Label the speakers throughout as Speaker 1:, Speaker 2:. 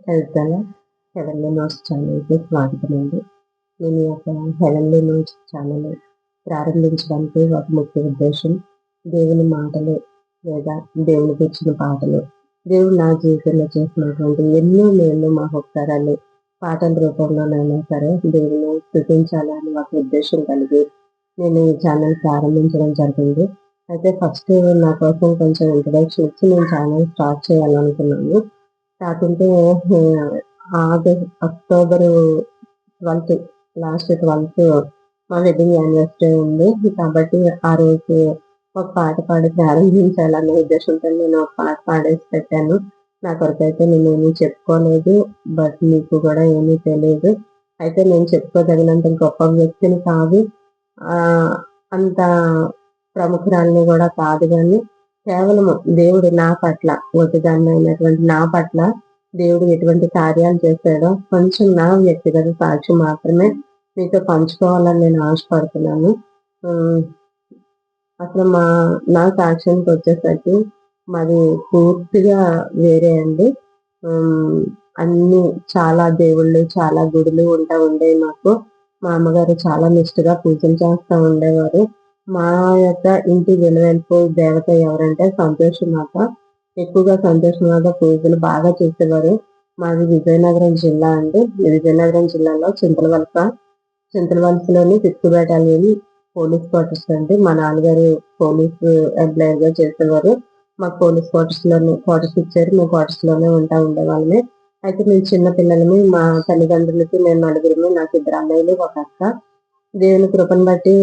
Speaker 1: కవితల heavenly notes ఛానల్‌కి స్వాగతమండి. నేను ఈ యొక్క హెవెన్లీ నోట్స్ ఛానల్ ప్రారంభించడానికి ఒక ముఖ్య ఉద్దేశం, దేవుని మాటలు లేదా దేవుని గురించిన పాటలు, దేవుడు నా జీవితంలో చేసినటువంటి ఎన్నో మేలు మహోపకారాలు పాటల రూపంలోనైనా సరే దేవుని స్తుతించాలని ఒక ఉద్దేశం కలిగి నేను ఈ ఛానల్ ప్రారంభించడం జరిగింది. అయితే ఫస్ట్ నా కోసం కొంచెం ఇంట్రడక్షన్ ఇచ్చి నేను ఛానల్ స్టార్ట్ చేయాలనుకున్నాను. కాకుంటే అక్టోబర్ 12 లాస్ట్ 12 మా వెడ్డింగ్ యానివర్సరీ ఉంది. కాబట్టి ఆ రోజు ఒక పాట పాడి ప్రారంభించాలనే ఉద్దేశంతో నేను ఒక పాట పాడేసి పెట్టాను. నా కొరకైతే నేనేమీ చెప్పుకోలేదు. బట్ మీకు కూడా ఏమీ తెలియదు. అయితే నేను చెప్పుకోదగినంత గొప్ప వ్యక్తిని కాదు. అంత ప్రముఖురాలిని కూడా కాదు గాని కేవలము దేవుడు నా పట్ల ఒట్టిదాన్నైనటువంటి నా పట్ల దేవుడు ఎటువంటి కార్యాలు చేశాడో కొంచెం నా వ్యక్తిగత సాక్ష్యం మాత్రమే మీతో పంచుకోవాలని నేను ఆశపడుతున్నాను. అసలు నా సాక్ష్యానికి వచ్చేసరికి మాది పూర్తిగా వేరే అండి. అన్ని చాలా దేవుళ్ళు చాలా గుడులు ఉండేవి మాకు. మా అమ్మగారు చాలా నిష్ఠగా పూజలు చేస్తూ ఉండేవారు. మా యొక్క ఇంటి వెలువెల్పు దేవత ఎవరంటే సంతోషమాత. ఎక్కువగా సంతోషమాత పూజలు బాగా చేసేవారు. మాది విజయనగరం జిల్లా అండి. విజయనగరం జిల్లాలో చింతలవలసలోని 5th బెటాలియన్ పోలీస్ క్వార్టర్స్ అండి. మా నాన్నగారు పోలీసు ఎంప్లాయర్ గా చేసేవారు. మాకు పోలీస్ క్వార్టర్స్ ఇచ్చారు. మేము క్వార్టర్స్ లోనే ఉండేవాళ్ళమే. అయితే మేము చిన్న పిల్లలమి. మా తల్లిదండ్రులకి మేము నలుగురమే. నాకు 2 అన్నయ్యలు, ఒక అక్క. దేవుని కృపను బట్టి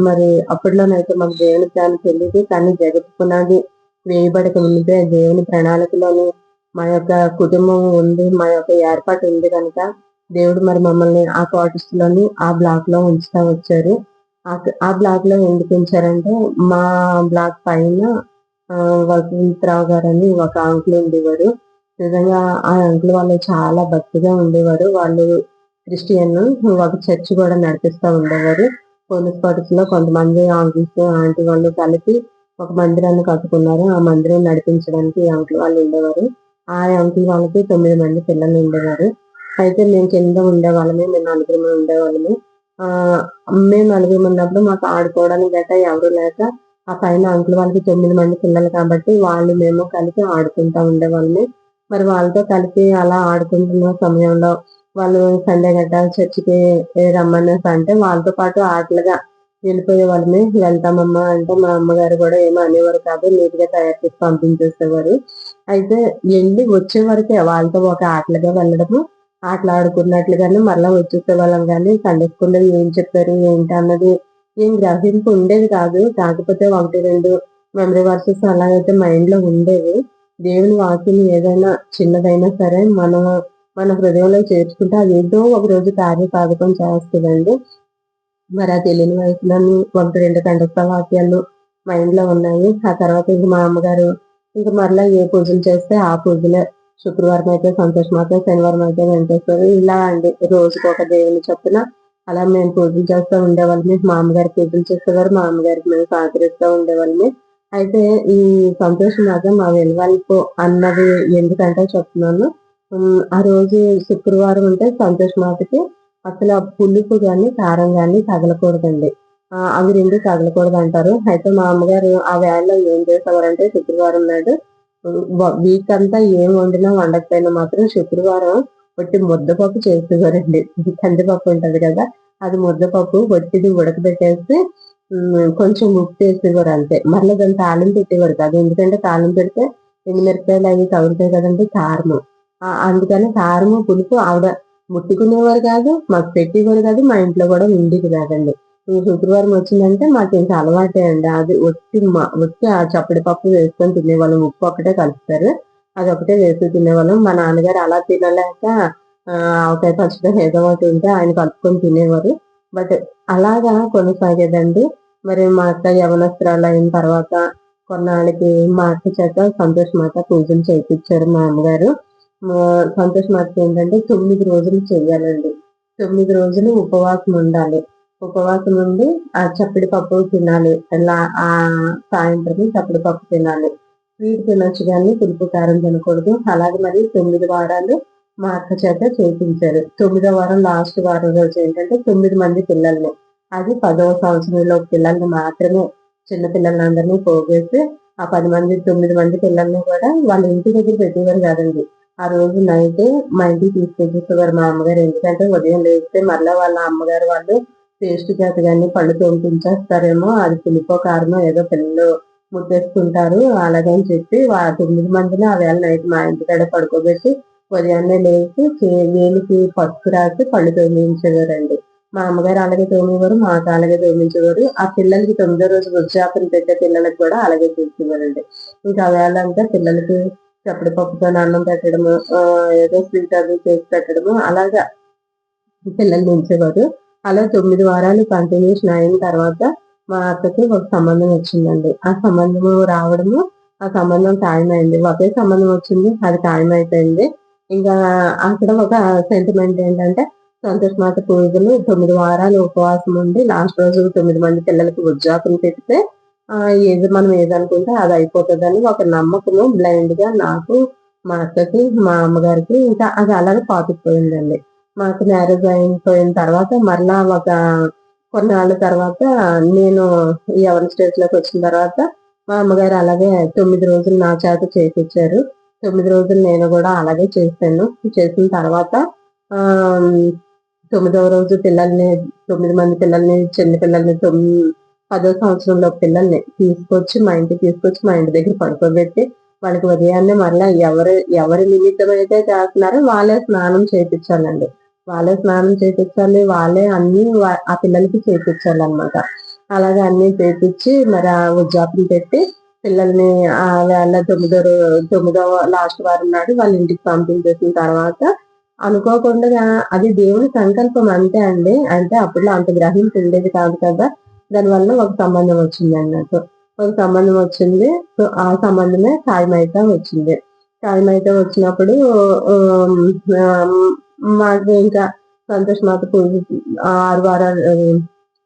Speaker 1: మరి అప్పట్లోనైతే మాకు దేవుని ప్లాన్ తెలియదు. కానీ జగత్ పునాది వేయబడక ముందే దేవుని ప్రణాళికలోని మా యొక్క కుటుంబం ఉంది, మా యొక్క ఏర్పాటు ఉంది కనుక దేవుడు మరి మమ్మల్ని ఆ క్వార్టర్స్ లోని ఆ బ్లాక్ లో ఉంచుతా వచ్చారు. ఆ బ్లాక్ లో ఎందుకు ఉంచారంటే మా బ్లాక్ పైన వసంతరావు గారు అని ఒక అంకుల్ ఉండేవారు. నిజంగా ఆ అంకుల్ వాళ్ళు చాలా భక్తిగా ఉండేవారు. వాళ్ళు క్రిస్టియన్. ఒక చర్చ్ కూడా నడిపిస్తూ ఉండేవారు. పోలీస్ క్వార్టర్స్ లో కొంతమంది అంకుల్స్ ఆంటీ వాళ్ళు కలిపి ఒక మందిరాన్ని కట్టుకున్నారు. ఆ మందిరం నడిపించడానికి ఈ అంకుల్ వాళ్ళు ఉండేవారు. ఆ అంకుల్ వాళ్ళకి 9 మంది పిల్లలు ఉండేవారు. అయితే మేము కింద ఉండేవాళ్ళమే. మేము నలుగురు ఉండేవాళ్ళమే. మేము నలుగురు ఉన్నప్పుడు మాకు ఆడుకోవడానికి గట్రా ఎవరు లేక ఆ పైన అంకుల్ వాళ్ళకి 9 మంది పిల్లలు కాబట్టి వాళ్ళు మేము కలిసి ఆడుకుంటా ఉండేవాళ్ళమే. మరి వాళ్ళతో కలిసి అలా ఆడుకుంటున్న సమయంలో వాళ్ళు సండే గట్రా చర్చికి రమ్మనేసి అంటే వాళ్ళతో పాటు ఆటలుగా వెళ్ళిపోయే వాళ్ళమే. వెళ్తామమ్మా అంటే మా అమ్మగారు కూడా ఏమో అనేవారు కాదు. నీట్ గా తయారు చేసి పంపించేసేవారు. అయితే వెళ్ళి వచ్చే వరకే వాళ్ళతో ఒక ఆటలుగా వెళ్ళడము, ఆటలాడుకున్నట్లుగానే మరలా వచ్చేసే వాళ్ళం. కానీ సండే స్కూల్లో ఏం చెప్పారు ఏంటి అన్నది ఏం గ్రహింపు ఉండేది కాదు. కాకపోతే 1, 2 మెమరీ వర్సెస్ అలాగైతే మైండ్ లో ఉండేవి. దేవుని వాక్యం ఏదైనా చిన్నదైనా సరే మన హృదయంలో చేర్చుకుంటే అది ఏదో ఒక రోజు కార్యసాధకం చేస్తుందండి. మరి ఆ తెలియని వయసులోని 1, 2 కంఠస్థ వాక్యాలు మైండ్ లో ఉన్నాయి. ఆ తర్వాత ఇంక మా అమ్మగారు ఇంక మరలా ఏ పూజలు చేస్తే ఆ పూజలే. శుక్రవారం అయితే సంతోషమాత, శనివారం అయితే వెంకటేశ్వరు, ఇలా అండి రోజుకి ఒక దేవుని చొప్పున అలా మేము పూజలు చేస్తూ ఉండేవాళ్ళమి. మా అమ్మగారు పూజలు చేసేవారు. మా అమ్మగారికి మేము సహకరిస్తూ ఉండేవాళ్ళమి. అయితే ఈ సంతోషమాత మా వెలువల్పు అన్నది ఎందుకంటే చెప్తున్నాను. ఆ రోజు శుక్రవారం అంటే సంతోషమాతకి అసలు ఆ పులుపు గాని కారం గాని తగలకూడదండి. అవి 2 తగలకూడదు అంటారు. అయితే మా అమ్మగారు ఆ వేళలో ఏం చేసేవారంటే శుక్రవారం నాడు వీక్ అంతా ఏం వండినా వండకపోయినా మాత్రం శుక్రవారం ఒట్టి ముద్దపప్పు చేసేవారండి. కందిపప్పు ఉంటది కదా, అది ముద్దపప్పు ఒట్టిది ఉడకబెట్టేసి కొంచెం ఉప్పు వేసేవారు అంతే. మళ్ళీ దాన్ని తాళింపు పెట్టేవారు కాదు. ఎందుకంటే తాళింపు పెడితే ఎండుమిరపకాయలు అవి తగులుతాయి కదండి, కారము. అందుకని కారము పులుపు ఆవిడ ముట్టుకునేవారు కాదు, మాకు పెట్టేవారు కాదు, మా ఇంట్లో కూడా ఉండేది కాదండి. ఈ శుక్రవారం వచ్చిందంటే మాకు ఇంకా అలవాటే అండి. అది ఒట్టి ఆ చప్పడి పప్పు వేసుకొని తినేవాళ్ళం. ఉప్పు ఒకటే కలుపుతారు, అది ఒకటే వేసి తినేవాళ్ళం. మా నాన్నగారు అలా తినలేక ఆవకాయ పచ్చడి ఏదో ఒకటి ఉంటే ఆయన కలుపుకొని తినేవారు. బట్ అలాగా కొనసాగేదండి. మరి మా అక్క యవనస్తురాలు అయిన తర్వాత కొన్నాళ్ళకి మా అక్క చేత సంతోష్ మాత పూజలు చేయించారు మా అమ్మగారు. సంతోష్ మాతకి ఏంటంటే 9 రోజులు చెయ్యాలండి. 9 రోజులు ఉపవాసం ఉండాలి. ఉపవాసం ఉండి ఆ చప్పిడి పప్పు తినాలి. ఇలా ఆ సాయంత్రం చప్పిడి పప్పు తినాలి. స్వీట్ తినొచ్చు కానీ పులుపు కారం తినకూడదు. అలాగే మరి 9 వారాలు మా అక్క చేత చేయించారు. 9వ వారం లాస్ట్ వారం రోజు ఏంటంటే 9 మంది పిల్లల్ని, అది 10వ సంవత్సరంలో పిల్లల్ని మాత్రమే, చిన్న పిల్లలందరినీ పోగేసి ఆ 9 మంది పిల్లల్ని కూడా వాళ్ళ ఇంటి దగ్గర పెట్టేవారు కాదండి. ఆ రోజు నైట్ మా ఇంటికి తీసుకొచ్చేసేవారు మా అమ్మగారు. ఎందుకంటే ఉదయం లేస్తే మరలా వాళ్ళ అమ్మగారు వాళ్ళు పేస్ట్ చేత కానీ పళ్ళు తోమిపించేస్తారేమో, అది పులిపో కారమో ఏదో పిల్లలు ముద్దెట్టుకుంటారు అలాగని చెప్పి 9 మందిని ఆ వేళ నైట్ మా ఇంటికాడ పడుకోబెట్టి ఉదయాన్నే లేచి వేలికి పసుపు రాసి పళ్ళు తోమించేవారండి. మా అమ్మగారు అలాగే తోమేవారు, మాకు అలాగే తోమించేవారు. ఆ పిల్లలకి 9వ రోజు వృద్ధాపన పెట్టే పిల్లలకి కూడా అలాగే చేసేవారండి. ఇంకా ఆ వేళ అంతా పిల్లలకి చప్పటి పప్పుతో అన్నం పెట్టడము, ఏదో స్వీట్ అది చేసి పెట్టడము అలాగా పిల్లల్ని ఉంచేవారు. అలా 9 వారాలు కంటిన్యూషన్ అయిన తర్వాత మా అక్కకి ఒక సంబంధం వచ్చిందండి. ఆ సంబంధము రావడము, ఆ సంబంధం ఖాయమైంది. ఒకే సంబంధం వచ్చింది, అది ఖాయమైపోయింది. ఇంకా అక్కడ ఒక సెంటిమెంట్ ఏంటంటే సంతోషమాత పూజలు 9 వారాలు ఉపవాసం ఉండి లాస్ట్ రోజు 9 మంది పిల్లలకి ఉద్యోగం పెడితే ఏది మనం ఏదనుకుంటే అది అయిపోతుందని ఒక నమ్మకము బ్లైండ్ గా నాకు, మా అక్కకి, మా అమ్మగారికి ఇంకా అది అలాగే పాతుకుపోయిందండి. మాకు మ్యారేజ్ అయిపోయిన తర్వాత మరలా ఒక కొన్నాళ్ళ తర్వాత నేను యవ్వన స్టేజ్ లోకి వచ్చిన తర్వాత మా అమ్మగారు అలాగే 9 రోజులు నా చేత చేయించారు. 9 రోజులు నేను కూడా అలాగే చేశాను. చేసిన తర్వాత ఆ 9వ రోజు పిల్లల్ని, 9 మంది పిల్లల్ని, చిన్న పిల్లల్ని 10వ సంవత్సరంలో పిల్లల్ని తీసుకొచ్చి మా ఇంటికి తీసుకొచ్చి మా ఇంటి దగ్గర పడుకోబెట్టి వాళ్ళకి ఉదయాన్నే మరలా ఎవరి నిమిత్తం అయితే చేస్తున్నారో వాళ్ళే స్నానం చేయించాలండి. వాళ్ళే స్నానం చేయించాలి, వాళ్ళే అన్ని ఆ పిల్లలకి చేయించాలన్నమాట. అలాగే అన్ని చేయించి మరి ఆ ఉద్యాపన పెట్టి పిల్లల్ని ఆ వేళ 9వ లాస్ట్ వారం నాడు వాళ్ళ ఇంటికి పంపించేసిన తర్వాత అనుకోకుండా అది దేవుని సంకల్పం అంతే అండి. అంటే అప్పట్లో అంత గ్రహింపు ఉండేది కాదు కదా. దానివల్ల ఒక సంబంధం వచ్చిందండి నాకు. ఒక సంబంధం వచ్చింది. సో ఆ సంబంధమే ఖాయమైతే వచ్చింది. ఖాయమైతే వచ్చినప్పుడు మాకు ఇంకా సంతోష్ మాత పూజ 6 వారాలు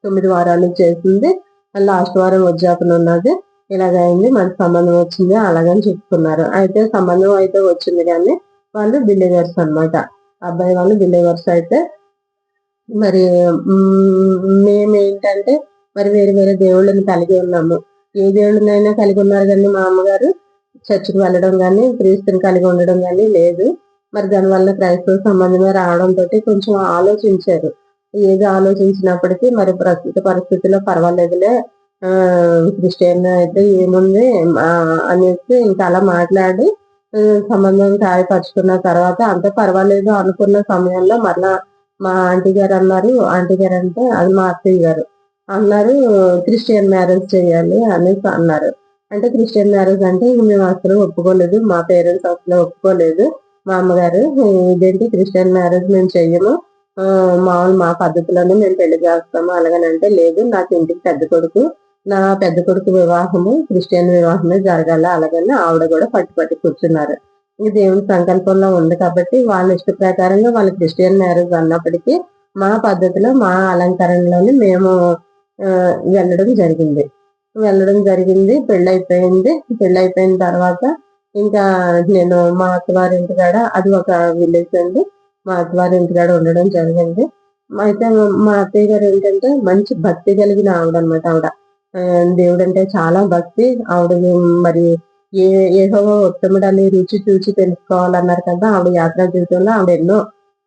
Speaker 1: 9 వారాలు చేసింది. లాస్ట్ వారం ఉద్యాపన ఉన్నది. ఇలాగైంది, మంచి సంబంధం వచ్చింది అలాగని చెప్పుకున్నారు. అయితే సంబంధం అయితే వచ్చింది కానీ వాళ్ళు బిలీవర్స్ అన్నమాట. అబ్బాయి వాళ్ళు బిలీవర్స్ అయితే మరి మేమేంటంటే మరి వేరే వేరే దేవుళ్ళని కలిగి ఉన్నాము. ఏ దేవుళ్ళనైనా కలిగి ఉన్నారు కానీ మా అమ్మగారు చర్చికి వెళ్ళడం కానీ క్రీస్తుని కలిగి ఉండడం కానీ లేదు. మరి దానివల్ల క్రైస్తవ సంబంధమే రావడంతో కొంచెం ఆలోచించారు. ఏది ఆలోచించినప్పటికీ మరి ప్రస్తుత పరిస్థితుల్లో పర్వాలేదులే, ఆ క్రిస్టియన్ అయితే ఏముంది అనేసి ఇంకా అలా మాట్లాడి సంబంధం ఖాయపరుచుకున్న తర్వాత అంత పర్వాలేదు అనుకున్న సమయంలో మరలా మా ఆంటీ గారు అన్నారు, ఆంటీ గారు అంటే అది మా అత్తయ్య గారు అన్నారు, క్రిస్టియన్ మ్యారేజ్ చేయాలి అనేసి అన్నారు. అంటే క్రిస్టియన్ మ్యారేజ్ అంటే మేము అసలు ఒప్పుకోలేదు, మా పేరెంట్స్ అసలు ఒప్పుకోలేదు. మా అమ్మగారు ఇదేంటి క్రిస్టియన్ మ్యారేజ్ మేము చెయ్యము, మామూలు మా పద్ధతిలోనే మేము పెళ్లి చేస్తాము అలాగనంటే, లేదు నాకు ఇంటికి పెద్ద కొడుకు, నా పెద్ద కొడుకు వివాహము క్రిస్టియన్ వివాహమే జరగాల అలాగని ఆవిడ కూడా పట్టి కూర్చున్నారు. ఇది దేవుని సంకల్పంలో ఉంది కాబట్టి వాళ్ళ ఇష్ట ప్రకారంగా వాళ్ళ క్రిస్టియన్ మ్యారేజ్ అన్నప్పటికీ మా పద్ధతిలో మా అలంకరణలోనే మేము వెళ్ళడం జరిగింది. పెళ్ళైపోయిన తర్వాత ఇంకా నేను మా అత్తవారి ఇంటికాడ, అది ఒక విలేజ్ అండి, మా అత్తవారి ఇంటికాడ ఉండడం జరిగింది. అయితే మా అత్తయ్య గారు ఏంటంటే మంచి భక్తి కలిగిన ఆవిడ అనమాట. ఆవిడ దేవుడు అంటే చాలా భక్తి. ఆవిడ మరి యెహోవా ఉత్తముడని రుచి చూచి తెలుసుకోవాలన్నారు కదా. ఆవిడ యాత్రా జీవితంలో ఆవిడ ఎన్నో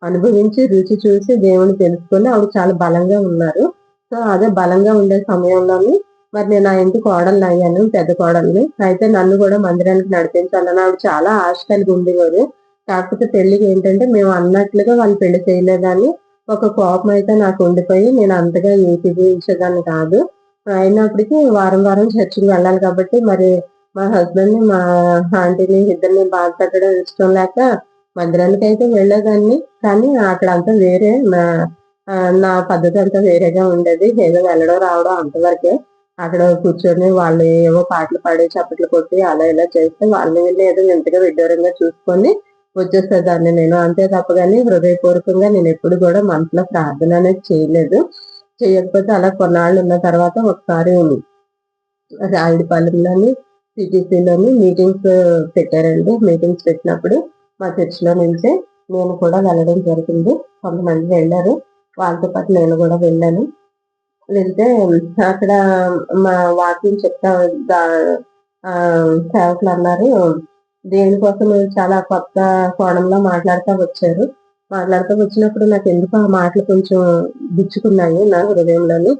Speaker 1: అనుభవించి రుచి చూసి దేవుని తెలుసుకొని ఆవిడ చాలా బలంగా ఉన్నారు. సో అదే బలంగా ఉండే సమయంలోని మరి నేను ఆ ఇంటి కోడల్ని అయ్యాను, పెద్ద కోడల్ని. అయితే నన్ను కూడా మందిరానికి నడిపించాలని ఆవిడ చాలా ఆశ కలిగి ఉండేవారు. కాకపోతే పెళ్లికి ఏంటంటే మేము అన్నట్లుగా వాళ్ళు పెళ్లి చేయలేదని ఒక కోపం అయితే నాకు ఉండిపోయి నేను అంతగా ఏకీభవించేదాన్ని కాదు. అయినప్పటికీ వారం వారం చర్చికి వెళ్ళాలి కాబట్టి మరి మా హస్బెండ్ ని మా ఆంటీని ఇద్దరిని బాధ పెట్టడం ఇష్టం లేక మందిరానికి అయితే వెళ్ళేదాన్ని. కానీ అక్కడ అంతా వేరే, నా పద్ధతి అంతా వేరేగా ఉండేది. ఏదో వెళ్ళడం రావడం అంతవరకే. అక్కడ కూర్చొని వాళ్ళు ఏవో పాటలు పాడి చప్పట్లు కొట్టి అలా ఇలా చేస్తే వాళ్ళని వీళ్ళు ఏదో వింతగా విడ్డూరంగా చూసుకొని వచ్చేసేదాన్ని నేను. అంతే తప్ప కానీ హృదయపూర్వకంగా నేను ఎప్పుడు కూడా మనసులో ప్రార్థన అనేది చేయలేదు. చేయకపోతే అలా కొన్నాళ్ళు ఉన్న తర్వాత ఒకసారి రాయుడిపాలెంలోని సిటీసీలోని మీటింగ్స్ పెట్టారండి. మీటింగ్స్ పెట్టినప్పుడు మా చర్చిలో నుంచే నేను కూడా వెళ్ళడం జరిగింది. కొంతమంది వెళ్ళారు. వాళ్ళతో పాటు నేను కూడా వెళ్ళాను. వెళ్తే అక్కడ మా వాక్యం చెప్తా సేవకులు అన్నారు, దేనికోసం చాలా కొత్త కోణంలో మాట్లాడుతూ వచ్చారు. మాట్లాడుతూ వచ్చినప్పుడు నాకు ఎందుకు ఆ మాటలు కొంచెం గుచ్చుకున్నాయి నా హృదయంలోని.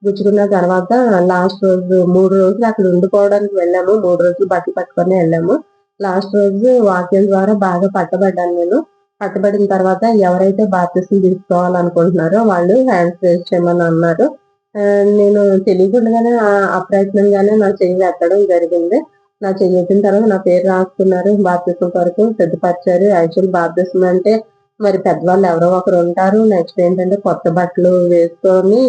Speaker 1: గుచ్చుకున్న తర్వాత లాస్ట్ రోజు 3 రోజులు అక్కడ ఉండిపోవడానికి వెళ్ళాము. 3 రోజులు బట్టలు పట్టుకొని వెళ్ళాము. లాస్ట్ రోజు వాక్యం ద్వారా బాగా పట్టబడ్డాను నేను. పట్టబడిన తర్వాత ఎవరైతే బాప్తిసం తీసుకోవాలనుకుంటున్నారో వాళ్ళు హ్యాండ్స్ రేజ్ చేయమని అన్నారు. నేను తెలియకుండానే అప్రయత్నంగానే నా చెయ్యి ఎత్తడం జరిగింది. నా చెయ్యి ఎత్తిన తర్వాత నా పేరు రాసుకున్నారు. బాప్తిసం కొరకు సిద్ధపరిచారు. యాక్చువల్ బాప్తిసం అంటే మరి పెద్దవాళ్ళు ఎవరో ఒకరు ఉంటారు. నెక్స్ట్ ఏంటంటే కొత్త బట్టలు వేసుకొని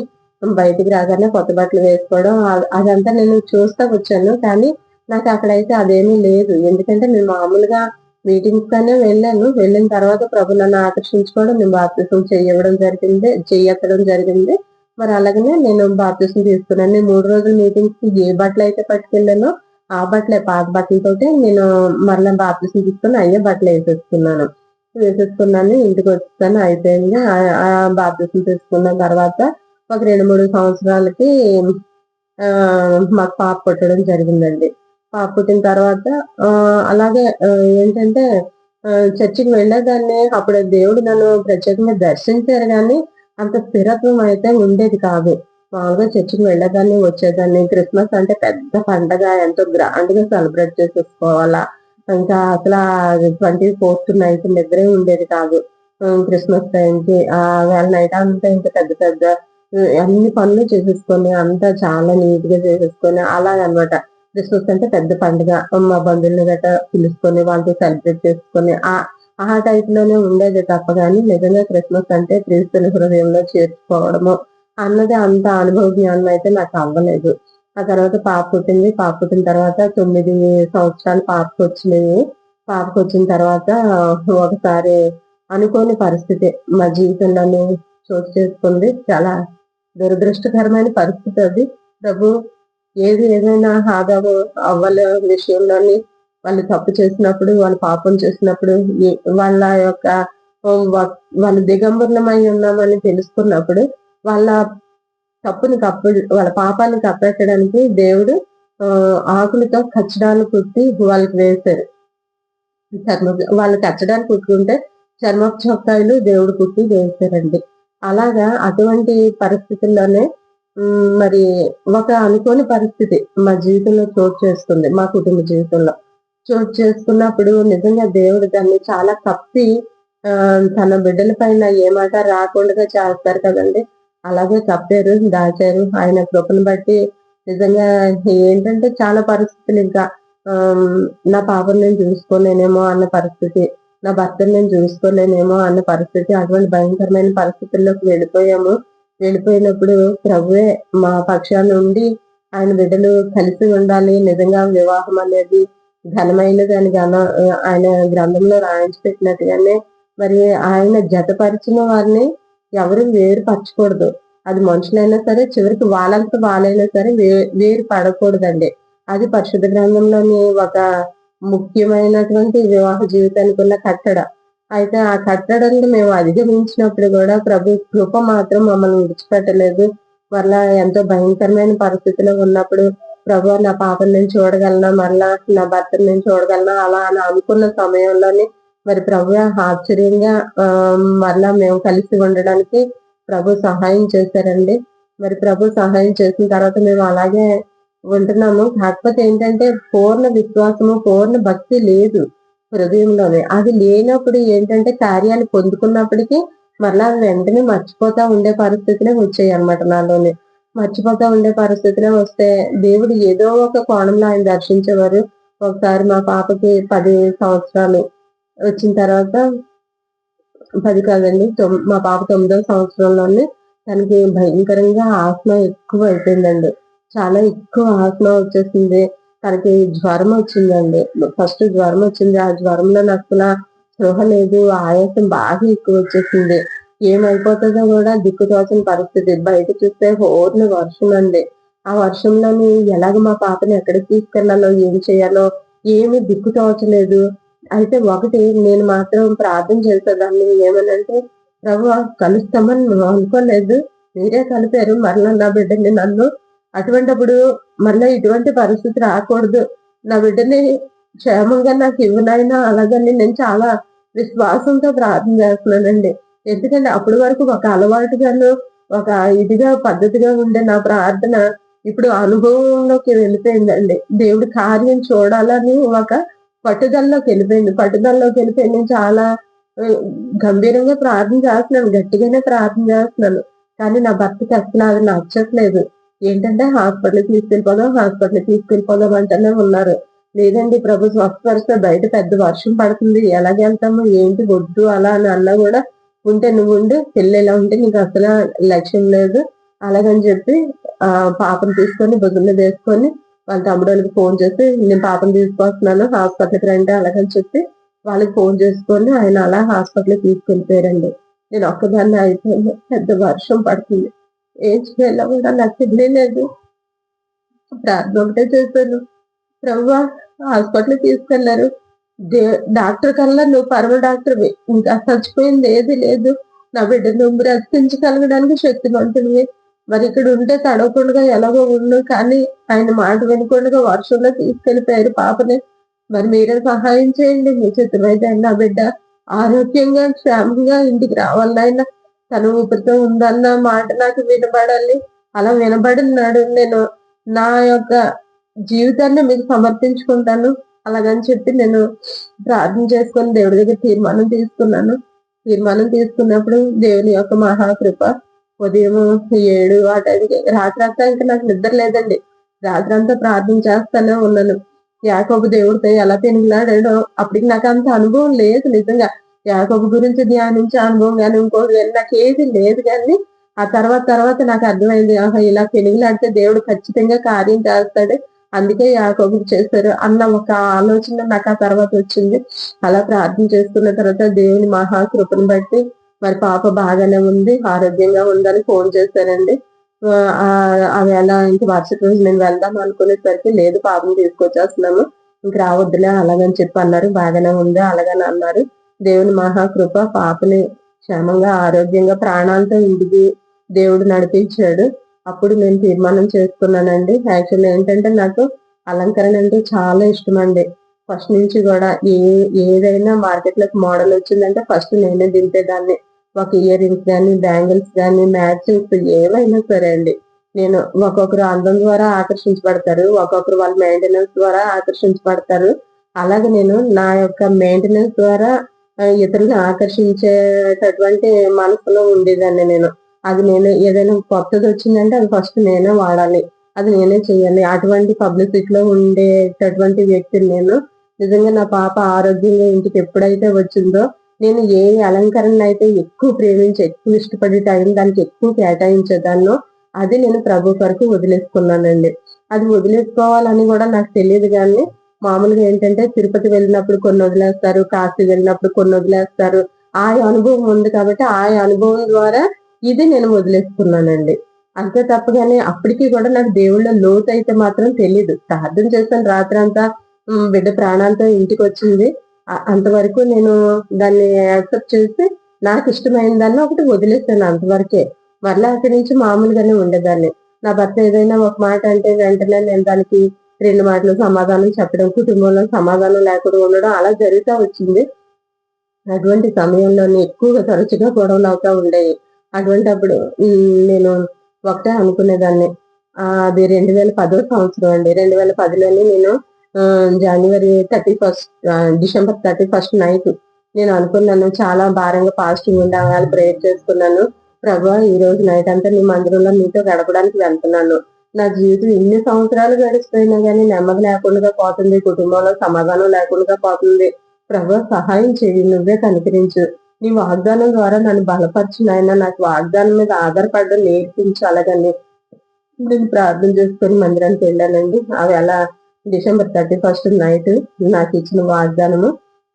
Speaker 1: బయటికి రాగానే కొత్త బట్టలు వేసుకోవడం అదంతా నేను చూస్తా వచ్చాను. కానీ నాకు అక్కడైతే అదేమీ లేదు. ఎందుకంటే నేను మామూలుగా మీటింగ్స్ గానే వెళ్ళాను. వెళ్ళిన తర్వాత ప్రభు నన్ను ఆకర్షించుకోవడం, నేను బాప్తిసం చెయ్యెత్తడం జరిగింది. మరి అలాగనే నేను బాప్తిసం తీసుకున్నాను. నేను 3 రోజుల మీటింగ్స్ కి ఏ బట్టలు అయితే పట్టుకెళ్ళానో ఆ బట్టలే, పాత బట్టలతోటి నేను మరలా బాప్తిసం తీసుకుని అయ్యే బట్టలు వేసేసుకున్నాను. ఇంటికి వచ్చాను. అయిపోయింది. ఆ బాప్తిసం తీసుకున్న తర్వాత ఒక 2-3 సంవత్సరాలకి మాకు పాప పుట్టడం జరిగిందండి. పాప పుట్టిన తర్వాత అలాగే ఏంటంటే చర్చికి వెళ్ళేదాన్ని. అప్పుడు దేవుడు నన్ను ప్రత్యేకంగా దర్శించారు కానీ అంత స్థిరత్వం అయితే ఉండేది కాదు. మామూలుగా చర్చికి వెళ్ళేదాన్ని, వచ్చేదాన్ని. క్రిస్మస్ అంటే పెద్ద పండగ, ఎంతో గ్రాండ్ గా సెలబ్రేట్ చేసేసుకోవాలా. ఇంకా అసలు 24th నైట్ నిద్రే ఉండేది కాదు. క్రిస్మస్ టైంకి వేళ నైట్ అంతా ఇంకా పెద్ద పెద్ద అన్ని పనులు చేసేసుకొని అంతా చాలా నీట్ గా చేసేసుకొని అలాగనమాట. క్రిస్మస్ అంటే పెద్ద పండుగ. మా బంధువుల్ని గట్రా పిలుచుకొని వాళ్ళతో సెలబ్రేట్ చేసుకొని ఆ టైప్ లోనే ఉండేది తప్ప కానీ నిజంగా క్రిస్మస్ అంటే క్రీస్తుని హృదయంలో చేర్చుకోవడము అన్నది అంత అనుభవ జ్ఞానం అయితే నాకు అవ్వలేదు. ఆ తర్వాత పాప పుట్టింది. పాప పుట్టిన తర్వాత 9 సంవత్సరాలు పాపకు వచ్చినాయి. పాపకు వచ్చిన తర్వాత ఒకసారి అనుకోని పరిస్థితి మా జీవితంలోనే చోటు చేసుకుంది. చాలా దురదృష్టకరమైన పరిస్థితి అది. ప్రభు ఏదైనా ఆదాము అవ్వల విషయంలోని వాళ్ళు తప్పు చేసినప్పుడు, వాళ్ళు పాపం చేసినప్పుడు, వాళ్ళ యొక్క వాళ్ళు దిగంబరమై ఉన్నామని తెలుసుకున్నప్పుడు వాళ్ళ వాళ్ళ పాపాన్ని కప్పెట్టడానికి దేవుడు ఆకులతో కచ్చడాలు కుట్టి వాళ్ళకి వేశారు. వాళ్ళు కచ్చడాలు కుట్టుకుంటే చర్మపు చొక్కాయలు దేవుడు కుట్టి వేశారండి. అలాగా అటువంటి పరిస్థితుల్లోనే మరి ఒక అనుకోని పరిస్థితి మా జీవితంలో చోటు చేసుకుంది. మా కుటుంబ జీవితంలో చోటు చేసుకున్నప్పుడు నిజంగా దేవుడు దాన్ని చాలా కప్పి తన బిడ్డల పైన ఏ మాట రాకుండా చేస్తారు కదండి. అలాగే కప్పారు, దాచారు. ఆయన కృపను బట్టి నిజంగా ఏంటంటే చాలా పరిస్థితులు ఇంకా నా పాపను నేను చూసుకోలేనేమో అన్న పరిస్థితి, నా భర్తను నేను చూసుకోలేనేమో అన్న పరిస్థితి, అటువంటి భయంకరమైన పరిస్థితుల్లోకి వెళ్ళిపోయినప్పుడు ప్రభువే మా పక్షాన ఉండి ఆయన బిడ్డలు కలిసి ఉండాలి. నిజంగా వివాహం అనేది ఘనమైనది అని ఆయన గ్రంథంలో రాయించి పెట్టినట్టుగానే మరి ఆయన జతపరిచిన వారిని ఎవరు వేరుపరచకూడదు. అది మనుషులైనా సరే చివరికి వాళ్ళంతా వాళ్ళైనా సరే వేరు పడకూడదండి. అది పరిశుద్ధ గ్రంథంలోని ఒక ముఖ్యమైనటువంటి వివాహ జీవితానికి ఉన్న కట్టడ. అయితే ఆ కట్టడాన్ని మేము అధిగమించినప్పుడు కూడా ప్రభు కృప మాత్రం మమ్మల్ని విడిచిపెట్టలేదు. మరలా ఎంతో భయంకరమైన పరిస్థితిలో ఉన్నప్పుడు ప్రభు నా పాపను నేను చూడగలనా, మరలా నా భర్తను నేను చూడగలనా అలా అని అనుకున్న సమయంలోనే మరి ప్రభు ఆశ్చర్యంగా మరలా మేము కలిసి ఉండడానికి ప్రభు సహాయం చేశారండి. మరి ప్రభు సహాయం చేసిన తర్వాత మేము అలాగే ఉంటున్నాము. కాకపోతే ఏంటంటే పూర్ణ విశ్వాసము, పూర్ణ భక్తి లేదు హృదయంలోనే. అది లేనప్పుడు ఏంటంటే కార్యాలు పొందుకున్నప్పటికీ మరలా వెంటనే మర్చిపోతా ఉండే పరిస్థితులే వచ్చాయి అన్నమాట నాలోనే. మర్చిపోతా ఉండే పరిస్థితిలో వస్తే దేవుడు ఏదో ఒక కోణంలో ఆయన దర్శించేవారు. ఒకసారి మా పాపకి 10 సంవత్సరాలు వచ్చిన తర్వాత 10 కాదండి, మా పాప 9వ సంవత్సరంలోనే తనకి భయంకరంగా ఆస్మా ఎక్కువ అయిపోయిందండి. చాలా ఎక్కువ ఆస్మా వచ్చేసింది. తనకి జ్వరం వచ్చిందండి. ఫస్ట్ జ్వరం వచ్చింది. ఆ జ్వరంలో నాకు అసలు స్పృహ లేదు. ఆయాసం బాగా ఎక్కువ వచ్చేసింది. ఏమైపోతుందో కూడా దిక్కు తోచని పరిస్థితి. బయట చూస్తే హోర్ని వర్షం అండి. ఆ వర్షంలోని ఎలాగ మా పాపని ఎక్కడికి తీసుకెళ్లాలో, ఏం చేయాలో ఏమి దిక్కు తోచలేదు. అయితే ఒకటి నేను మాత్రం ప్రార్థన చేసేదాన్ని ఏమనంటే, ప్రభువా కలుస్తామని మేము అనుకోలేదు. మీరే కలిపారు మరలా నా బిడ్డని నన్ను. అటువంటప్పుడు మళ్ళా ఇటువంటి పరిస్థితి రాకూడదు. నా బిడ్డని క్షేమంగా నాకు ఇవ్వు నాయనా అలాగని నేను చాలా విశ్వాసంతో ప్రార్థన చేస్తున్నానండి. ఎందుకంటే అప్పటి వరకు ఒక అలవాటుగాను, ఒక ఇదిగా పద్ధతిగా ఉండే నా ప్రార్థన ఇప్పుడు అనుభవంలోకి వెళ్ళిపోయిందండి. దేవుడి కార్యం చూడాలని ఒక పట్టుదలలోకి వెళ్ళిపోయింది. పట్టుదలలోకి వెళ్ళిపోయి నేను చాలా ఆహ్, గంభీరంగా ప్రార్థన చేస్తున్నాను. గట్టిగానే ప్రార్థన చేస్తున్నాను. కానీ నా భర్తకి అసలు అది నచ్చట్లేదు. ఏంటంటే హాస్పిటల్‌కి తీసుకెళ్ళిపోదాం అంటూనే ఉన్నారు. లేదండి ప్రభు స్వస్థపరిస్తే బయట పెద్ద వర్షం పడుతుంది. ఎలాగెళ్తాము? ఏంటి వద్దు అలా అని అన్నా గూడా, ఉంటే నువ్వుండు. పిల్ల ఉంటే నీకసల లక్ష్యం లేదు. అలాగని చెప్పి పాపను తీసుకొని భుజం మీద వేసుకొని వాళ్ళ తమ్ముడోళ్ళకి ఫోను చేసి, నేను పాపను తీసుకొస్తున్నాను హాస్పిటల్‌కి రండి అలాగని చెప్పి వాళ్ళకి ఫోను చేసుకొని ఆయన అలా హాస్పిటల్‌కి తీసుకెళ్ళిపోయారండి. నేను ఒక్కదాన్నే అయిపోయాను. పెద్ద వర్షం పడుతుంది. ఏం చేయాలో కూడా నాకు తెలియలేదు. ప్రార్థన ఒకటే చేశాను. ప్రభువా హాస్పిటల్‌కి తీసుకెళ్లారు. డే డాక్టర్ కల్లా నువ్వు పరమ డాక్టర్‌వి. ఇంకా చచ్చిపోయింది ఏది లేదు. నా బిడ్డను నువ్వు బ్రతికించగలగడానికి శక్తిమంతుడివి. మరి ఇక్కడ ఉంటే తడవకుండా ఎలాగో ఉండు. కానీ ఆయన మాట వినకుండా వర్షంలో తీసుకెళ్ళిపోయారు పాపని. మరి మీరే సహాయం చేయండి. మీ చిత్తమైతే నా బిడ్డ ఆరోగ్యంగా, క్షేమంగా ఇంటికి రావాలి నాయన. తను ఊపిరితో ఉందన్న మాట నాకు వినబడాలి. అలా వినబడినాడు నేను నా యొక్క జీవితాన్ని మీకు సమర్పించుకుంటాను. అలాగని చెప్పి నేను ప్రార్థన చేసుకొని దేవుడి దగ్గర తీర్మానం తీసుకున్నాను. తీర్మానం తీసుకున్నప్పుడు దేవుని యొక్క మహాకృప ఉదయం 7 ఆ టైంకి రాత్రంతా ఇంక నాకు నిద్ర లేదండి. రాత్రంతా ప్రార్థన చేస్తానే ఉన్నాను. యాకోబు దేవుడితో ఎలా పెనుగులాడాడో అప్పటికి నాకంత అనుభవం లేదు నిజంగా. యాకోబు గురించి ధ్యానించే అనుభవం గాని, ఇంకోటి గాని నాకేది లేదు గానీ, ఆ తర్వాత నాకు అర్థమైంది. ఆహా! ఇలా పెనుగులాడితే దేవుడు ఖచ్చితంగా కార్యం చేస్తాడు. అందుకే యాకోబుకి చేశారు అన్న ఒక ఆలోచన నాకు ఆ తర్వాత వచ్చింది. అలా ప్రార్థన చేసుకున్న తర్వాత దేవుని మహాకృపను బట్టి మరి పాప బాగానే ఉంది. ఆరోగ్యంగా ఉందని ఫోను చేశారండి. ఆ వేళ ఇంక మరుసటి రోజు నేను వెళ్దాం అనుకునేసరికి లేదు పాపని తీసుకొచ్చేస్తున్నాము. ఇంక రావద్దులే అలాగని చెప్పి అన్నారు. బాగానే ఉంది అలాగని అన్నారు. దేవుని మహాకృప పాపని క్షేమంగా, ఆరోగ్యంగా ప్రాణాలతో ఇంటికి దేవుడు నడిపించాడు. అప్పుడు నేను తీర్మానం చేసుకున్నానండి. యాక్చువల్లీ ఏంటంటే నాకు అలంకరణ అంటే చాలా ఇష్టమండి. ఫస్ట్ నుంచి గూడా ఏదైనా మార్కెట్‌లోకి మోడల్ వచ్చిందంటే ఫస్ట్ నేనే దింపేదాన్ని. ఒక ఇయర్ రింగ్స్ గానీ, బ్యాంగిల్స్ గానీ, మ్యాచింగ్స్ ఏవైనా సరే అండి. నేను ఒక్కొక్కరు అందం ద్వారా ఆకర్షించబడతారు. ఒక్కొక్కరు వాళ్ళ మెయింటెనెన్స్ ద్వారా ఆకర్షించబడతారు. అలాగే నేను నా యొక్క మెయింటెనెన్స్ ద్వారా ఇతరులను ఆకర్షించేటటువంటి మనసులో ఉండేదాన్ని నేను. అది నేను ఏదైనా కొత్తదొచ్చిందంటే అది ఫస్ట్ నేనే వాడాలి. అది నేనే చేయాలి. అటువంటి పబ్లిసిటీలో ఉండేటటువంటి వ్యక్తిని నేను. నిజంగా నా పాప ఆరోగ్యంగా ఇంటికి ఎప్పుడైతే వచ్చిందో, నేను ఏ అలంకరణనైతే ఎక్కువ ప్రేమించి, ఎక్కువ ఇష్టపడి టైం దానికి ఎక్కువ కేటాయించేదాన్నో, అది నేను ప్రభు కొరకు వదిలేసుకున్నానండి. అది వదిలేసుకోవాలని గూడా నాకు తెలీదు గానీ, మామూలుగా ఏంటంటే తిరుపతి వెళ్ళినప్పుడు కొన్ని వదిలేస్తారు, కాశీ వెళ్ళినప్పుడు కొన్ని వదిలేస్తారు. ఆ అనుభవం ఉంది కాబట్టి, ఆ అనుభవం ద్వారా ఇది నేను వదిలేసుకున్నానండి. అంతే తప్ప గాని అప్పటికి కూడా నాకు దేవుళ్ళో లోతైతే మాత్రం తెలీదు. ప్రార్థన చేశాను రాత్రంతా. బిడ్డ ప్రాణాలతో ఇంటికొచ్చింది. అంతవరకు నేను దాన్ని యాక్సెప్ట్ చేసి నాకిష్టమైన దాన్ని ఒకటి వదిలేసాను అంతవరకే. మరలా అక్కడి నుంచి మామూలుగానే ఉండేదాన్ని. నా భర్త ఏదైనా ఒక మాట అంటే వెంటనే నేను దానికి 2 మాటలు సమాధానం చెప్పడం, కుటుంబంలో సమాధానం లేకుండా ఉండడం అలా జరుగుతా వచ్చింది. అటువంటి సమయంలోనే ఎక్కువగా తరచుగా గొడవలవుతా ఉండేయి. అటువంటప్పుడు నేను ఒకటే అనుకునేదాన్ని. అది 2010 సంవత్సరం అండి. 2010లోని నేను జనవరి 31 డిసెంబర్ 31 నైట్ నేను అనుకున్నాను చాలా భారంగా ఫాస్టింగ్ ఉండాలని ప్రేయర్ చేసుకున్నాను. ప్రభువా ఈరోజు నైట్ అంతా నీ మందిరంలో నీతో గడపడానికి వెళ్తున్నాను. నా జీవితం ఇన్ని సంవత్సరాలు గడిచిపోయినా గానీ నెమ్మది లేకుండా పోతుంది. కుటుంబంలో సమాధానం లేకుండా పోతుంది. ప్రభువా సహాయం చెయ్యి. నువ్వే కనికరించు. నీ వాగ్దానం ద్వారా నన్ను బలపరచు నాయనా. నాకు వాగ్దానం మీద ఆధారపడడం నేర్పించు అలాగని నేను ప్రార్థన చేసుకొని మందిరానికి వెళ్ళానండి. ఆవేళ డిసెంబర్ 31 నైట్ నాకిచ్చిన వాగ్దానము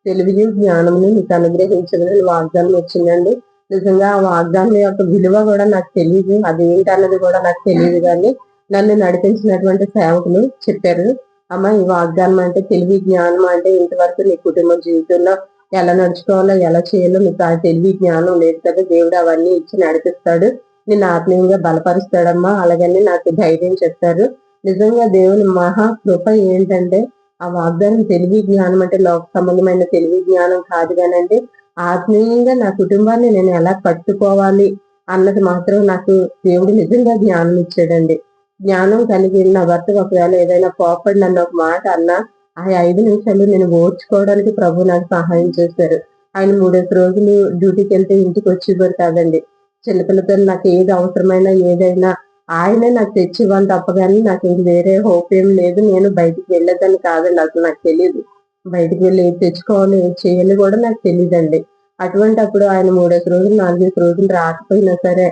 Speaker 1: తెలివిని, జ్ఞానమును నీకు అనుగ్రహించదనని వాగ్దానం వచ్చిందండి. నిజంగా ఆ వాగ్దానం యొక్క విలువ గూడా నాకు తెలీదు. అదేంటన్నది గూడా నాకు తెలీదు గానీ, నన్ను నడిపించినటువంటి సేవకులు చెప్పారు, అమ్మ ఈ వాగ్దానం అంటే తెలివి జ్ఞానం అంటే ఇంతవరకు నీ కుటుంబ జీవితంలో ఎలా నడుచుకోవాలో ఎలా చేయాలో నీకు ఆ తెలివి జ్ఞానం లేదు కదా, దేవుడు అవన్నీ ఇచ్చి నడిపిస్తాడు, నిన్ను ఆత్మీయంగా బలపరుస్తాడమ్మా, అలాగని నాకు ధైర్యం చెప్తారు. నిజంగా దేవుని మహా కృప ఏంటంటే ఆ వాగ్దానం తెలివి జ్ఞానం అంటే లోక సంబంధమైన తెలివి జ్ఞానం కాదు కానండి, ఆత్మీయంగా నా కుటుంబాన్ని నేను ఎలా కట్టుకోవాలి అన్నది మాత్రం నాకు దేవుడు నిజంగా జ్ఞానం ఇచ్చాడండి. జ్ఞానం కలిగి నా భర్త ఒకవేళ ఏదైనా కోపడి నన్ను ఒక మాట అన్నా ఆ 5 నిమిషాలు నేను ఓర్చుకోవడానికి ప్రభు నాకు సహాయం చేశారు. ఆయన 3 రోజులు డ్యూటీకి వెళ్తే ఇంటికి వచ్చేవారు కాదండి. చిన్నపిల్లతో నాకు ఏది అవసరమైనా ఏదైనా ఆయనే నాకు తెచ్చి ఇవ్వాలి తప్ప కానీ నాకు ఇంక వేరే హోప్ ఏం లేదు. నేను బయటికి వెళ్ళేదాన్ని కాదండి, అసలు నాకు తెలియదు. బయటికి వెళ్ళి ఏది తెచ్చుకోవాలి ఏది చేయాలి కూడా నాకు తెలియదండి. అటువంటప్పుడు ఆయన 3 రోజులు 4 రోజులు రాకపోయినా సరే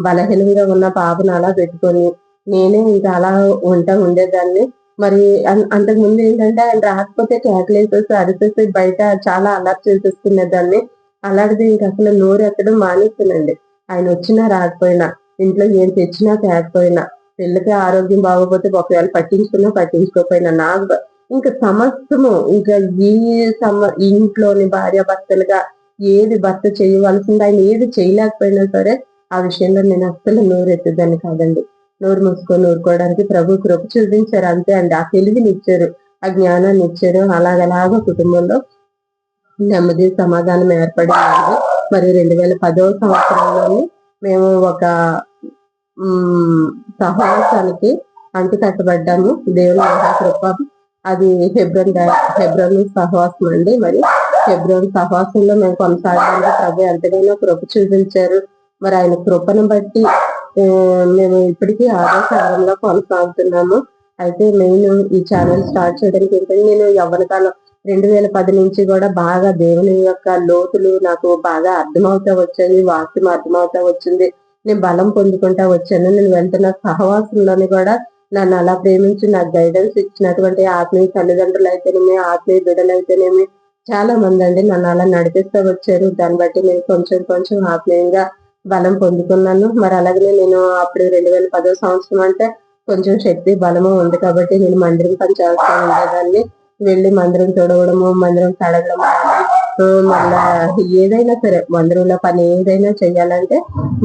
Speaker 1: బలహీనంగా ఉన్న పాపను అలా పెట్టుకొని నేనే ఇంకా అలా ఉండేదాన్ని. మరి అంతకు ముందు ఏంటంటే ఆయన రాకపోతే కేకలేసేసి అరిసేసి బయట చాలా అల్లరి చేసేసుకునేదాన్ని. అలాంటిది ఇంక అసలు నోరెత్తడం మానేసానండి. ఆయన వచ్చినా రాకపోయినా, ఇంట్లో ఏం తెచ్చినా తేకపోయినా, పిల్లకి ఆరోగ్యం బాగోపోతే ఒకవేళ పట్టించుకున్నా పట్టించుకోకపోయినా నాకు ఇంకా సమస్తము ఇంకా ఈ సమ ఇంట్లోని భార్యాభర్తలుగా ఏది భర్త చేయవలసింది ఆయన ఏది చేయలేకపోయినా సరే ఆ విషయంలో నేను అస్సలు నోరెత్తేదాన్ని కాదండి. నోరు మూసుకొని ఊరుకోవడానికి ప్రభు కృప చూపించారు అంతే అండి. ఆ తెలివిని ఇచ్చారు, ఆ జ్ఞానాన్ని ఇచ్చారు. అలాగలాగా కుటుంబంలో నెమ్మది సమాధానం ఏర్పడిందండి. మరి 2010వ సంవత్సరంలోని మేము ఒక సహవాసానికి అంటుకట్టబడ్డాము. దేవుని మహాకృప. అది హెబ్రోన్ సహవాసం అండి. మరి హెబ్రోన్ సహవాసంలో మేము కొనసాగడానికి ప్రభు ఎంతగానో కృప చూపించారు. మరి ఆయన కృపను బట్టి మేము ఇప్పటికీ ఆరో సంఘంలో కొనసాగుతున్నాము. అయితే నేను ఈ ఛానల్ స్టార్ట్ చేయడానికి ఏంటంటే నేను యవ్వన కాలం 2010 నుంచి కూడా బాగా దేవుని యొక్క లోతులు నాకు బాగా అర్థమవుతా వచ్చాయి, వాక్యం అర్థమవుతా వచ్చింది, నేను బలం పొందుకుంటా వచ్చాను. నేను వెళ్తున్న సహవాసంలోని కూడా నన్ను అలా ప్రేమించి నాకు గైడెన్స్ ఇచ్చినటువంటి ఆత్మీయ తల్లిదండ్రులు అయితేనేమి, ఆత్మీయ బిడ్డలు అయితేనేమి చాలా మంది అండి నన్ను అలా నడిపిస్తూ వచ్చారు. దాన్ని బట్టి నేను కొంచెం కొంచెం ఆత్మీయంగా బలం పొందుకున్నాను. మరి అలాగనే నేను అప్పుడు 2010వ సంవత్సరం అంటే కొంచెం శక్తి బలము ఉంది కాబట్టి నేను మందిరం పని చేస్తూ ఉండేదాన్ని. వెళ్ళి మందిరం తుడవడము, మందిరం కడగడము, మళ్ళా ఏదైనా సరే మందిరంలో పని ఏదైనా చెయ్యాలంటే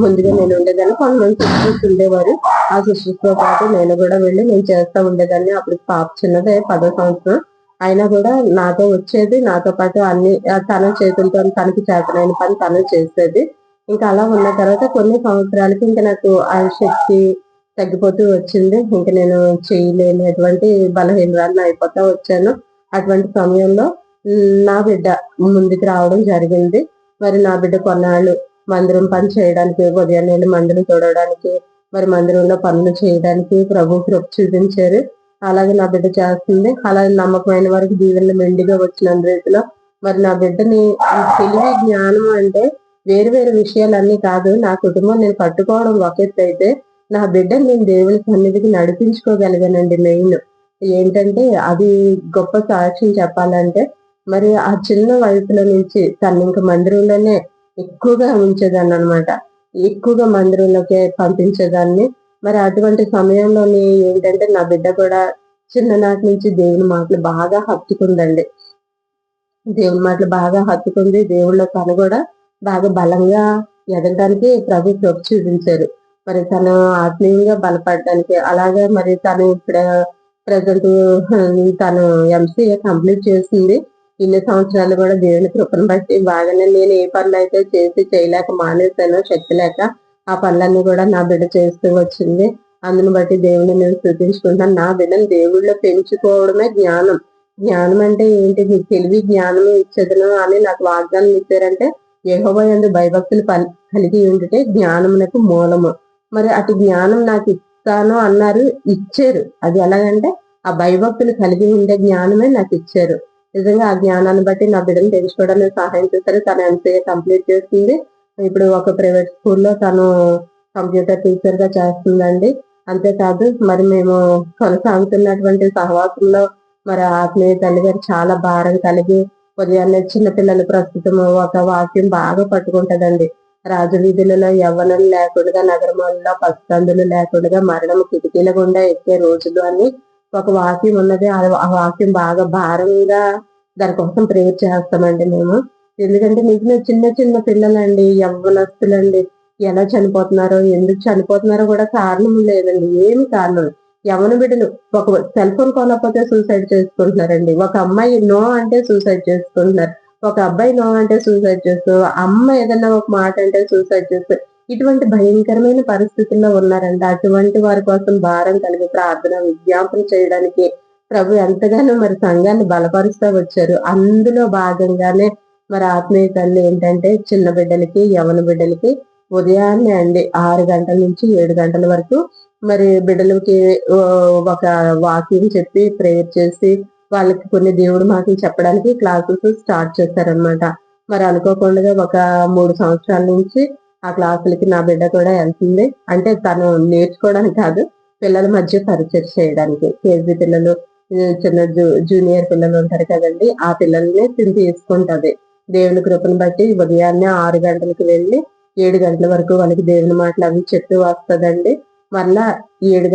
Speaker 1: ముందుగా నేను ఉండేదాన్ని. కొంతమంది సిస్టర్స్ ఉండేవారు, ఆ సిస్టర్స్ తో పాటు నేను కూడా వెళ్ళి నేను చేస్తూ ఉండేదాన్ని. అప్పుడు పాప చిన్నదే 10వ సంవత్సరం అయినా కూడా నాతో వచ్చేది, నాతో పాటు అన్ని తన చేతులతో తనకి చేతనైన పని తను చేసేది. ఇంకా అలా ఉన్న తర్వాత కొన్ని సంవత్సరాలకి ఇంకా నాకు ఆ శక్తి తగ్గిపోతూ వచ్చింది. ఇంకా నేను చేయలేనటువంటి బలహీనరాలను అయిపోతా వచ్చాను. అటువంటి సమయంలో నా బిడ్డ ముందుకు రావడం జరిగింది. మరి నా బిడ్డ కొన్నాళ్ళు మందిరం పని చేయడానికి, ఉదయాన్నే వెళ్ళి మందిరం చూడడానికి, మరి మందిరంలో పనులు చేయడానికి ప్రభు కృప చూపించారు. అలాగే నా బిడ్డ చేస్తుంది. అలాగే నమ్మకమైన వారికి దీవెనలు మెండుగా వచ్చిన రీతిలో మరి నా బిడ్డని తెలివి జ్ఞానం అంటే వేరు వేరు విషయాలన్నీ కాదు, నా కుటుంబం నేను కట్టుకోవడం ఒక ఎత్తు అయితే నా బిడ్డని నేను దేవుని సన్నిధికి నడిపించుకోగలిగానండి. మెయిన్ ఏంటంటే అది గొప్ప సాక్ష్యం చెప్పాలంటే మరి ఆ చిన్న వయసులో నుంచి తను ఇంకా మందిరంలోనే ఎక్కువగా ఉంచేదాన్ని అనమాట. ఎక్కువగా మందిరంలోకి పంపించేదాన్ని. మరి అటువంటి సమయంలోని ఏంటంటే నా బిడ్డ కూడా చిన్ననాటి నుంచి దేవుని మాటలు బాగా హత్తుకుందండి. దేవుని మాటలు బాగా హత్తుకుంది. దేవుళ్ళ తను కూడా బాగా బలంగా ఎదగడానికి ప్రభు కృప చూపించారు. మరి తను ఆత్మీయంగా బలపడడానికి అలాగే మరి తను ఇప్పుడు ప్రజెంట్ తను ఎంసీఏ కంప్లీట్ చేసింది. ఇన్ని సంవత్సరాలు కూడా దేవుని కృపను బట్టి బాగానే నేను ఏ పనులు అయితే చేసి చేయలేక మానేశానో శక్తి లేక ఆ పనులన్నీ కూడా నా బిడ్డ చేస్తూ వచ్చింది. అందుని బట్టి దేవుని నేను స్థుతించుకుంటాను. నా బిడ్డను దేవుళ్ళో పెంచుకోవడమే జ్ఞానం. జ్ఞానం అంటే ఏంటి, నీకు తెలివి జ్ఞానం ఇచ్చేదను అని నాకు వాగ్దానం ఇచ్చారంటే యెహోవా యందు భయభక్తులు కలిగి ఉంటే జ్ఞానమునకు మూలము. మరి అటు జ్ఞానం నాకు ఇస్తాను అన్నారు, ఇచ్చారు. అది ఎలాగంటే ఆ భయభక్తులు కలిగి ఉండే జ్ఞానమే నాకు ఇచ్చారు. నిజంగా ఆ జ్ఞానాన్ని బట్టి నా బిడ్డను తెలుసుకోవడానికి సహాయం చేశారు. తను ఎంసీఏ కంప్లీట్ చేసింది. ఇప్పుడు ఒక ప్రైవేట్ స్కూల్లో తను కంప్యూటర్ టీచర్ గా చేస్తుందండి. అంతేకాదు మరి మేము కొనసాగుతున్నటువంటి సహవాసంలో మరి ఆత్మీయ తల్లి గారు చాలా భారం కలిగి ఉదయాన్నే చిన్న పిల్లలు ప్రస్తుతం ఒక వాక్యం బాగా పట్టుకుంటదండి. రాజవీధులలో యవ్వనం లేకుండా, నగరములలో పసికందులు లేకుండా మరణము కిటికీల గుండా ఎక్కే రోజులు అని ఒక వాక్యం ఉన్నది. ఆ వాక్యం బాగా భారంగా దానికోసం ప్రేయర్ చేస్తామండి మేము. ఎందుకంటే నిజమే చిన్న చిన్న పిల్లలండి, యవ్వనస్తులండి ఎలా చనిపోతున్నారో, ఎందుకు చనిపోతున్నారో కూడా కారణం లేదండి. ఏమి కారణం? యవ్వన బిడ్డలు ఒక సెల్ ఫోన్ కొనకపోతే సూసైడ్ చేసుకుంటున్నారండి. ఒక అమ్మాయి నో అంటే సూసైడ్ చేసుకుంటున్నారు. ఒక అబ్బాయి నో అంటే సూసైడ్ చేస్తూ, అమ్మ ఏదన్నా ఒక మాట అంటే సూసైడ్ చేస్తూ, ఇటువంటి భయంకరమైన పరిస్థితుల్లో ఉన్నారండి. అటువంటి వారి కోసం భారం కలిగి ప్రార్థన విజ్ఞాపన చేయడానికి ప్రభు ఎంతగానో మరి సంఘాన్ని బలపరుస్తూ వచ్చారు. అందులో భాగంగానే మరి ఆత్మీయ తల్లి ఏంటంటే చిన్న బిడ్డలకి, యవ్వన బిడ్డలకి ఉదయాన్నే అండి 6 గంటల నుంచి 7 గంటల వరకు మరి బిడ్డలకి ఒక వాక్యం చెప్పి ప్రేయర్ చేసి వాళ్ళకి కొన్ని దేవుడి మాటలు చెప్పడానికి క్లాసెస్ స్టార్ట్ చేశారనమాట. మరి అనుకోకుండా ఒక 3 సంవత్సరాల నుంచి ఆ క్లాసులకి నా బిడ్డ కూడా వెళ్తుంది. అంటే తను నేర్చుకోవడానికి కాదు, పిల్లల మధ్య పరిచయం చేయడానికి. కేజీ పిల్లలు, చిన్న జూనియర్ పిల్లలు ఉంటారు కదండి, ఆ పిల్లల్ని తిని తీసుకుంటది. దేవుని కృపను బట్టి ఉదయాన్నే 6 గంటలకు వెళ్ళి 7 గంటల వరకు వాళ్ళకి దేవుని మాటలు అవి చెప్పి వస్తదండి. మళ్ళా 7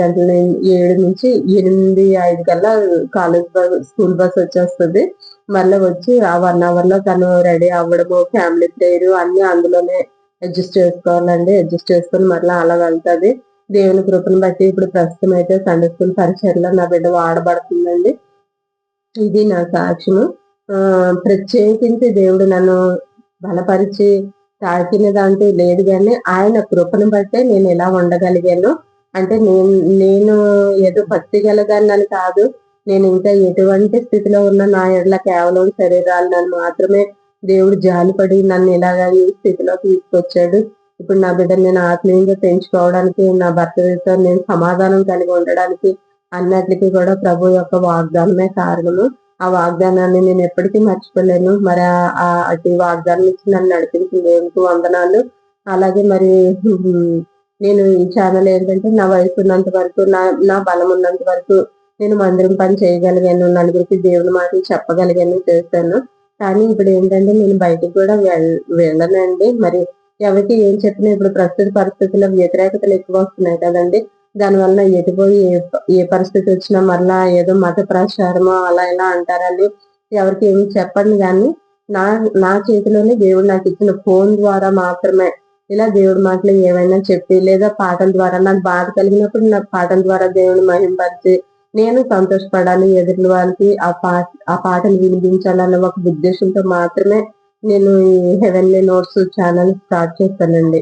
Speaker 1: నుంచి 8:05 కల్లా కాలేజ్ బస్, స్కూల్ బస్ వచ్చేస్తుంది. మళ్ళీ వచ్చి ఆ 1 అవర్ లో తను రెడీ అవ్వడము, ఫ్యామిలీ ప్రేయర్ అన్ని అందులోనే అడ్జస్ట్ చేసుకోవాలండి. అడ్జస్ట్ చేసుకుని మళ్ళీ అలా వెళ్తది. దేవుని కృపను బట్టి ఇప్పుడు ప్రస్తుతం అయితే సండే స్కూల్ పరిచయలో నా బిడ్డ వాడబడుతుందండి. ఇది నా సాక్ష్యము. ప్రత్యేకించి దేవుడు నన్ను బలపరిచి తాకినదంటూ లేదు గాని ఆయన కృపను బట్టే నేను ఇలా ఉండగలిగాను. అంటే నేను ఏదో భక్తి గలదాన్నని కాదు. నేను ఇంకా ఎటువంటి స్థితిలో ఉన్న నా ఎడల కేవలం శరీరాలు నన్ను మాత్రమే దేవుడు జాలిపడి నన్ను ఇలాగా ఈ స్థితిలో తీసుకొచ్చాడు. ఇప్పుడు నా బిడ్డను నేను ఆత్మీయంగా పెంచుకోవడానికి, నా భర్తతో నేను సమాధానం కలిగి ఉండడానికి అన్నిటికీ కూడా ప్రభు యొక్క వాగ్దానమే కారణము. ఆ వాగ్దానాన్ని నేను ఎప్పటికీ మర్చిపోలేను. మరి అటు వాగ్దానం ఇచ్చి నన్ను నడిపించిన దేవునికి వందనాలు. అలాగే మరి నేను ఈ ఛానల్ ఏంటంటే నా వయసు ఉన్నంత వరకు, నా బలం ఉన్నంత వరకు నేను మందిరం పని చేయగలిగాను, నలుగురికి దేవుని మాటలు చెప్పగలిగాను, చేశాను. కానీ ఇప్పుడు ఏంటంటే నేను బయటకు కూడా వెళ్ళనండి. మరి ఎవరికి ఏం చెప్పినా ఇప్పుడు ప్రస్తుత పరిస్థితుల్లో వ్యతిరేకతలు ఎక్కువ వస్తున్నాయి కదండి. దానివల్ల ఎటుపోయి ఏ పరిస్థితి వచ్చినా మరలా ఏదో మత ప్రచారమో అలా ఇలా అంటారని ఎవరికి ఏమి చెప్పండి. కానీ నా నా చేతిలోనే దేవుడు నాకు ఇచ్చిన ఫోన్ ద్వారా మాత్రమే ఇలా దేవుడి మాటలు ఏమైనా చెప్పి, లేదా పాటల ద్వారా నాకు బాధ కలిగినప్పుడు నాకు పాటల ద్వారా దేవుని మహింపరిచి నేను సంతోషపడాలి, ఎదుటి వాళ్ళకి ఆ పాటలు వినిపించాలన్న ఒక ఉద్దేశంతో మాత్రమే నేను ఈ హెవెన్లీ నోట్స్ ఛానల్ స్టార్ట్ చేస్తానండి.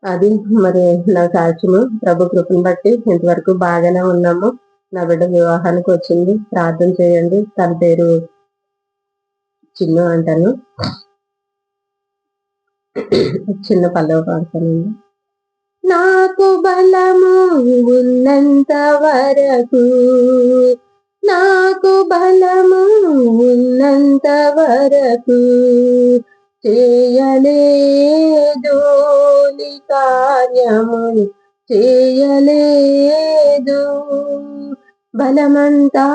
Speaker 1: అది మరి నా సాక్ష్యము. ప్రభు కృపను బట్టి ఇంతవరకు బాగానే ఉన్నాము. నా బిడ్డ వివాహానికి వచ్చింది, ప్రార్థన చేయండి. తన పేరు చిన్ను అంటాను. చిన్న పల్లవ పాడతానండి. నాకు బలము ఉన్నంత వరకు, నాకు బలము ఉన్నంత వరకు చేయలేదు నీ కార్యములు చేయలేదు. బలమంతా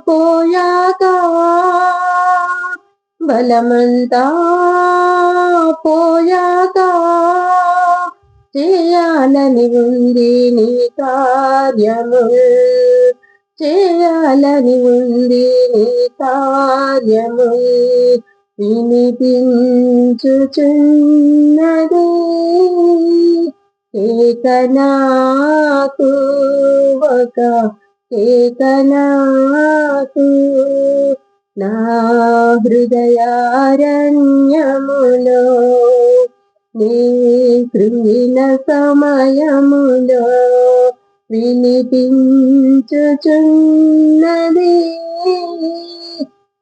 Speaker 1: పోయాక, బలమంతా పోయాక చేయాలని ఉంది నీ కార్యము, చేయాలని ఉంది నీ కార్యము. వినిపించుచున్నది కేకనాకు, ఒక కేకనాకు. నా హృదయారణ్యములో నీ కృంగిన సమయములో వినిపించుచున్నది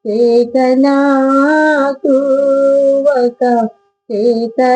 Speaker 1: కేకనాకు, ఒక కేకనాకు.